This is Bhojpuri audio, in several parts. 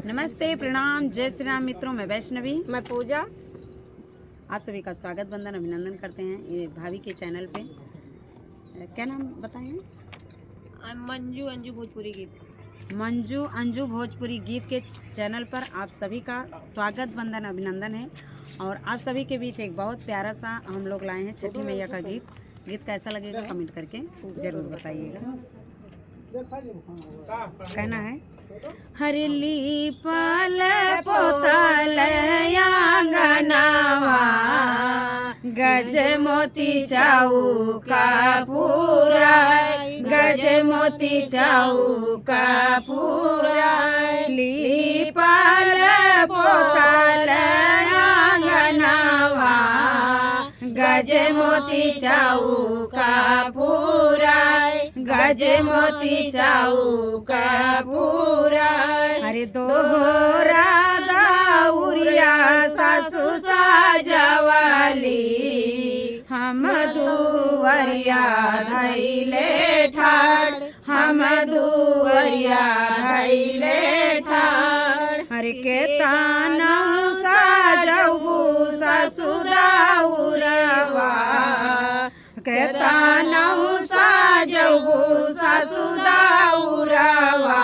नमस्ते, प्रणाम, जय श्री राम मित्रों। मैं वैष्णवी, मैं पूजा। आप सभी का स्वागत वंदन अभिनंदन करते हैं ये भाभी के चैनल पे। क्या नाम बताएं? मंजू अंजू भोजपुरी गीत। मंजू अंजू भोजपुरी गीत के चैनल पर आप सभी का स्वागत वंदन अभिनंदन है। और आप सभी के बीच एक बहुत प्यारा सा हम लोग लाए हैं छठी मैया का गीत कैसा लगेगा कमेंट करके ज़रूर बताइएगा। कहना है, हरली पाल पोतल आंगनवा, गज मोती चौका पूरा, गज मोती चौका पूरा, ली पाल पोतल आंगनवा, गज मोती चौका पूरा, गज मोती चौका पूरा। अरे दोहरा दाउरिया सासु साजवाली, हम दुवरिया धैले ठाड़, हम दुवरिया धैले ठाड़। अरे के ताना साजऊ सासु दाउरवा, के ताना साजऊ सासु दाउरवा,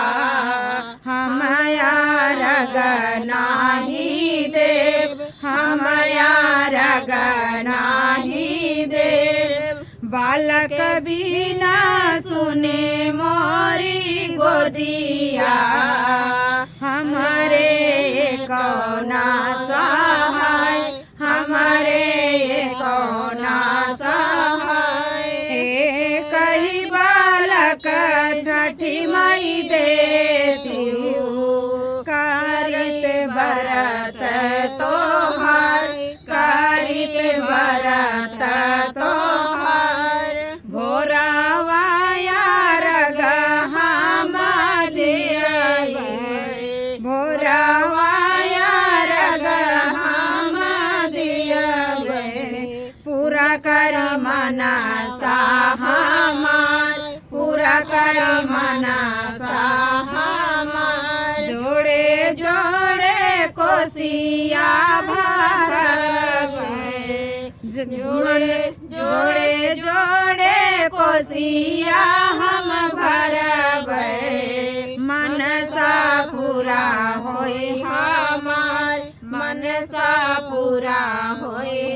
हम यार गनाही देव, हम यार गनाही देव। बालक बिना सुने मोरी गोदिया, हमारे कौना सहाय, हमारे कौना सहाय। कई बालक छठी मई देती हूँ, कारित बरत तोहार, कारित बरत तोहार। भोरावा यार हम दिए, भोरावा यार हम दिए। पूरा कर मना हमार, पूरा कर मना हमार। जोड़े जोड़े कोसिया भरब, जोड़े जोड़े जोड़े कोसिया हम भरब। मनसा पूरा होई हमार, मनसा पूरा होई